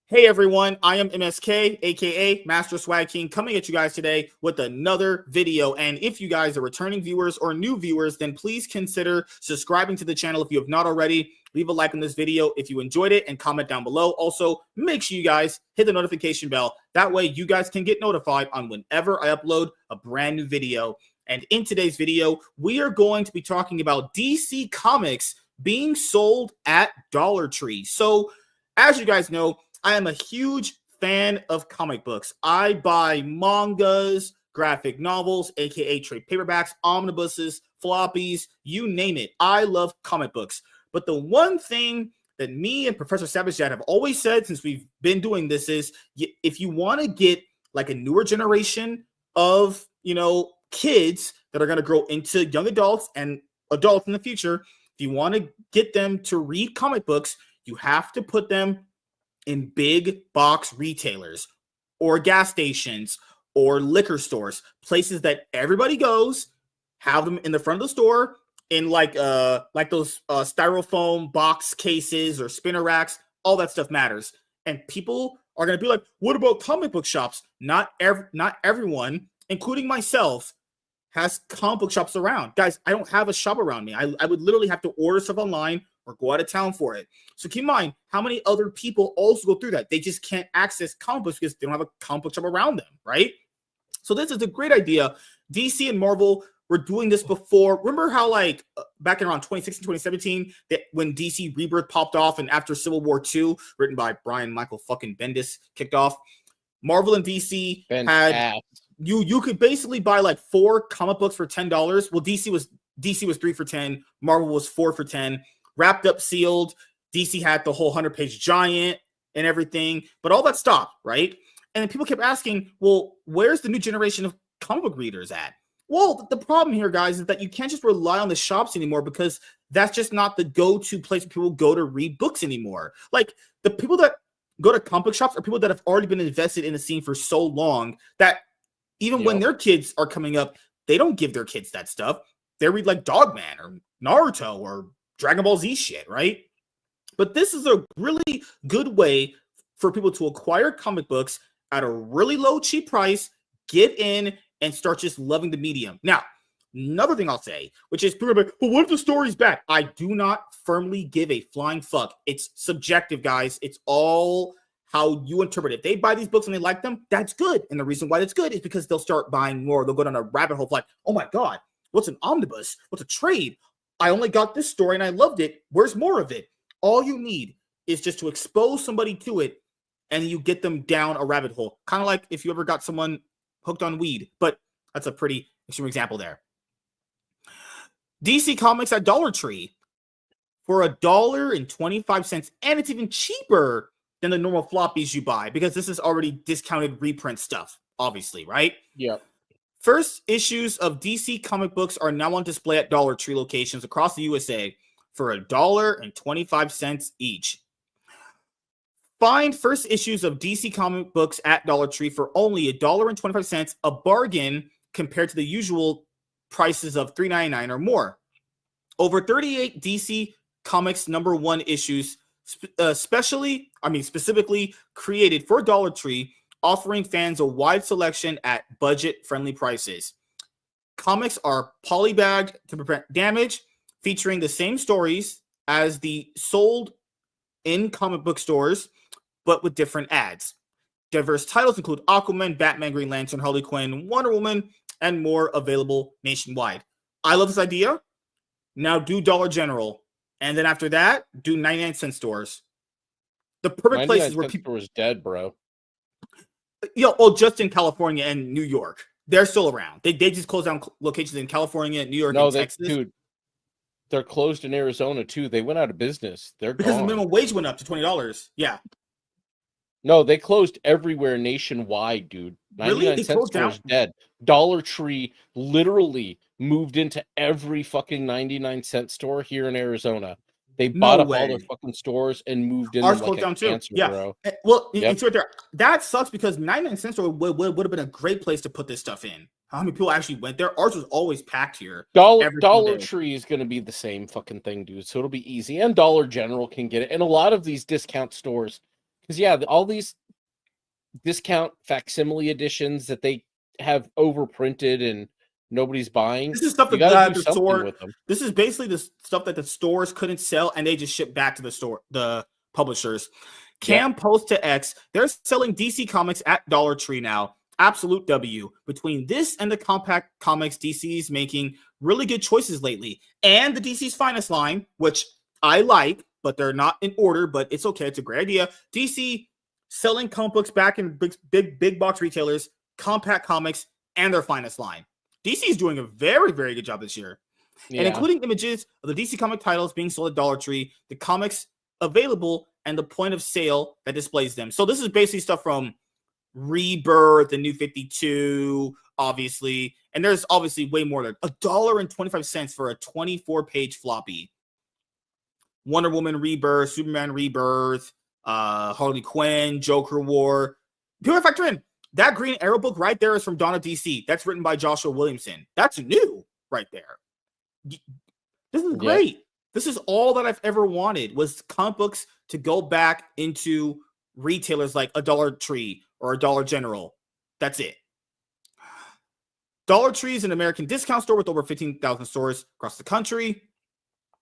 Hey everyone, I am MSK, aka Master Swag King, coming at you guys today with another video. And if you guys are returning viewers or new viewers, then please consider subscribing to the channel if you have not already. Leave a like on this video if you enjoyed it and comment down below. Also, make sure you guys hit the notification bell. That way you guys can get notified on whenever I upload a brand new video. And in today's video, we are going to be talking about DC Comics being sold at Dollar Tree. So, as you guys know, I am a huge fan of comic books. I buy mangas, graphic novels, aka trade paperbacks, omnibuses, floppies, you name it. I love comic books. But the one thing that me and Professor Savage Dad have always said since we've been doing this is if you want to get like a newer generation of, kids that are going to grow into young adults and adults in the future, if you want to get them to read comic books, you have to put them in big box retailers or gas stations or liquor stores, places that everybody goes, have them in the front of the store in like those styrofoam box cases or spinner racks. All that stuff matters. And people are going to be like, what about comic book shops? Not everyone, including myself, has comic book shops around. Guys, I don't have a shop around me. I would literally have to order stuff online or go out of town for it. So keep in mind how many other people also go through that. They just can't access comic books because they don't have a comic book shop around them, right? So this is a great idea. DC and Marvel were doing this before. Remember how back in around 2016, 2017, that when DC Rebirth popped off and after Civil War II, written by Brian Michael fucking Bendis, kicked off, Marvel and DC had you could basically buy like 4 comic books for $10. Well, DC was 3 for 10, Marvel was 4 for 10. Wrapped up, sealed. DC had the whole 100-page giant and everything, but all that stopped, right? And then people kept asking, well, where's the new generation of comic book readers at? Well, the problem here, guys, is that you can't just rely on the shops anymore because that's just not the go-to place where people go to read books anymore. Like, the people that go to comic book shops are people that have already been invested in the scene for so long that even when their kids are coming up, they don't give their kids that stuff. They read like Dogman or Naruto or Dragon Ball Z shit, right? But this is a really good way for people to acquire comic books at a really low, cheap price, get in, and start just loving the medium. Now, another thing I'll say, which is people are like, well, what if the story's bad? I do not firmly give a flying fuck. It's subjective, guys. It's all how you interpret it. If they buy these books and they like them, that's good. And the reason why that's good is because they'll start buying more. They'll go down a rabbit hole of like, oh my God, what's an omnibus? What's a trade? I only got this story and I loved it. Where's more of it? All you need is just to expose somebody to it and you get them down a rabbit hole. Kind of like if you ever got someone hooked on weed, but that's a pretty extreme example there. DC Comics at Dollar Tree for $1.25, and it's even cheaper than the normal floppies you buy because this is already discounted reprint stuff, obviously, right? Yep. First issues of DC comic books are now on display at Dollar Tree locations across the USA for $1.25 each. Find first issues of DC comic books at Dollar Tree for only $1.25, a bargain compared to the usual prices of $3.99 or more. Over 38 DC Comics #1 issues, specifically created for Dollar Tree, offering fans a wide selection at budget-friendly prices. Comics are polybagged to prevent damage, featuring the same stories as the sold in comic book stores, but with different ads. Diverse titles include Aquaman, Batman, Green Lantern, Harley Quinn, Wonder Woman, and more available nationwide. I love this idea. Now do Dollar General. And then after that, do 99-cent stores. The perfect places where people was dead, bro. Just in California and New York. They're still around. They just closed down locations in California, New York, and Texas. Dude, they're closed in Arizona too. They went out of business. They're because gone. the minimum wage went up to $20. Yeah. No, they closed everywhere nationwide, dude. 99-cent stores dead. Dollar Tree literally moved into every fucking 99-cent store here in Arizona. They bought up all their fucking stores and moved in. Ours closed down too. Cancer, yeah. Bro. Well, it's right there. That sucks because 99-cent store would have been a great place to put this stuff in. How many people actually went there? Ours was always packed here. Dollar Tree is going to be the same fucking thing, dude. So it'll be easy. And Dollar General can get it. And a lot of these discount stores Because yeah, all these discount facsimile editions that they have overprinted and nobody's buying. This is stuff you that got to do the something store. with them. This is basically the stuff that the stores couldn't sell, and they just ship back to the store, the publishers. Cam post to X. They're selling DC Comics at Dollar Tree now. Absolute W. Between this and the compact comics, DC's making really good choices lately, and the DC's Finest line, which I like, but they're not in order. But it's okay. It's a great idea. DC selling comic books back in big box retailers, compact comics, and their Finest line. DC is doing a very, very good job this year. Yeah. And including images of the DC comic titles being sold at Dollar Tree, the comics available, and the point of sale that displays them. So this is basically stuff from Rebirth, the New 52, obviously. And there's obviously way more than $1.25 for a 24-page floppy. Wonder Woman Rebirth, Superman Rebirth, Harley Quinn, Joker War. People factor in. That Green Arrow book right there is from Dawn of DC. That's written by Joshua Williamson. That's new right there. This is great. Yeah. This is all that I've ever wanted, was comic books to go back into retailers like a Dollar Tree or a Dollar General. That's it. Dollar Tree is an American discount store with over 15,000 stores across the country,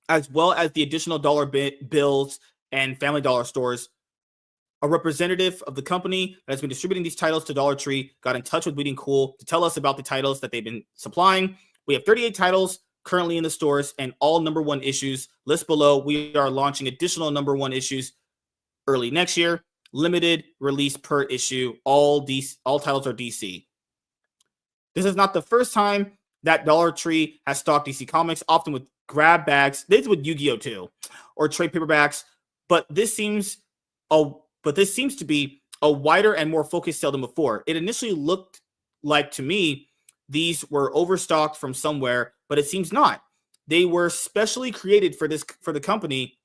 as well as the additional dollar bills and Family Dollar stores. A representative of the company that has been distributing these titles to Dollar Tree got in touch with Bleeding Cool to tell us about the titles that they've been supplying. We have 38 titles currently in the stores and all #1 issues. List below. We are launching additional #1 issues early next year. Limited release per issue. All titles are DC. This is not the first time that Dollar Tree has stocked DC Comics, often with grab bags. They did with Yu-Gi-Oh! Too, or trade paperbacks. But this seems to be a wider and more focused sale than before. It initially looked like, to me, these were overstocked from somewhere, but it seems not. They were specially created for the company.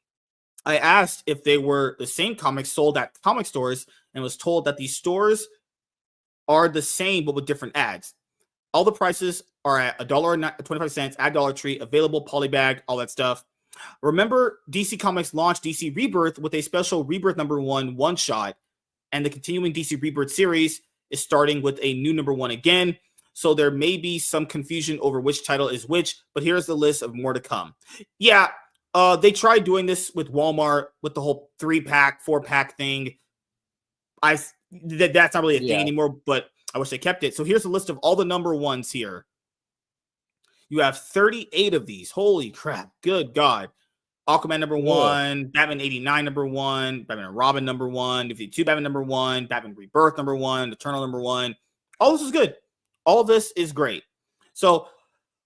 I asked if they were the same comics sold at comic stores and was told that these stores are the same but with different ads. All the prices are at $1.25 at Dollar Tree, available polybag, all that stuff. Remember, DC Comics launched DC Rebirth with a special Rebirth #1 one-shot, and the continuing DC Rebirth series is starting with a new #1 again, so there may be some confusion over which title is which, but here's the list of more to come. Yeah, they tried doing this with Walmart with the whole 3-pack, 4-pack thing. That's not really a thing anymore, but I wish they kept it. So here's a list of all the #1s here. You have 38 of these. Holy crap. Good God. Aquaman #1, Batman 89 #1, Batman and Robin #1, New 52 Batman #1, Batman Rebirth #1, Eternal #1. All this is good. All of this is great. So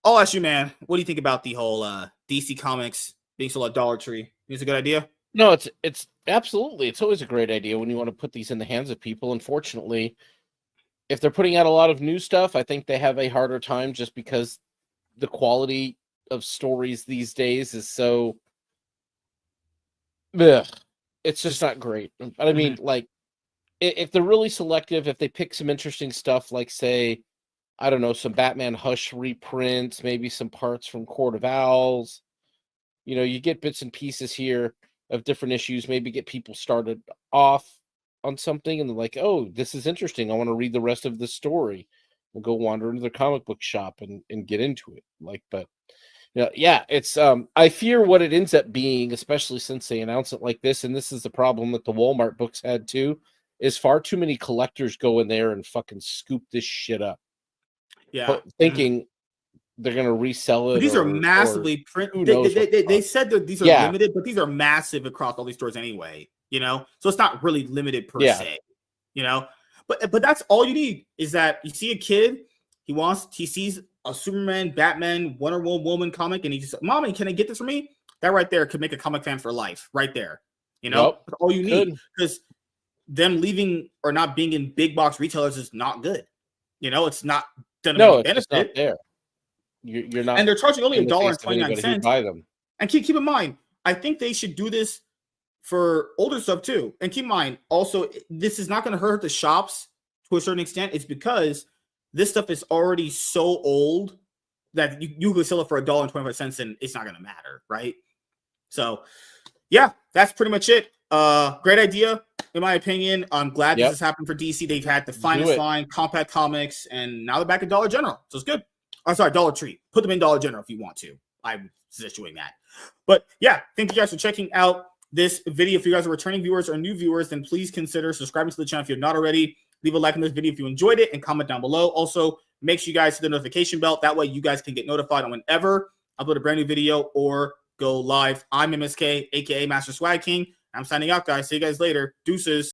I'll ask you, man, what do you think about the whole DC Comics being sold at Dollar Tree? Think it's a good idea? No, it's absolutely. It's always a great idea when you want to put these in the hands of people. Unfortunately, if they're putting out a lot of new stuff, I think they have a harder time just because the quality of stories these days is so it's just not great. But I mean, like, if they're really selective, if they pick some interesting stuff, like, say, I don't know, some Batman Hush reprints, maybe some parts from Court of Owls, you get bits and pieces here of different issues, maybe get people started off on something and they're like, oh, this is interesting, I want to read the rest of the story, and go wander into their comic book shop and get into it. But it's I fear what it ends up being, especially since they announce it like this. And this is the problem that the Walmart books had too, is far too many collectors go in there and fucking scoop this shit up. Yeah. Thinking they're going to resell it. But these are massively they said that these are limited, but these are massive across all these stores anyway, so it's not really limited per se, But that's all you need, is that you see a kid, he sees a Superman, Batman, Wonder Woman comic, and he just, Mommy, can I get this for me? That right there could make a comic fan for life, right there. That's all you need, because them leaving or not being in big box retailers is not good. It's not done. No, it's just not there. You're not, and they're charging only $1.29. Buy them. And keep in mind, I think they should do this for older stuff too. And keep in mind, also, this is not going to hurt the shops to a certain extent. It's because this stuff is already so old that you could sell it for $1.25 and it's not going to matter, right? So, yeah, that's pretty much it. Great idea. in my opinion. I'm glad this has happened for DC. They've had the finest line, Compact Comics, and now they're back at Dollar General. So it's good. I'm sorry, Dollar Tree. Put them in Dollar General if you want to. I'm suggest doing that. But yeah, thank you guys for checking out this video. If you guys are returning viewers or new viewers, then please consider subscribing to the channel if you're not already. Leave a like on this video if you enjoyed it and comment down below. Also, make sure you guys hit the notification bell. That way you guys can get notified on whenever I upload a brand new video or go live. I'm MSK, aka Master Swag King. I'm signing out, guys. See you guys later. Deuces.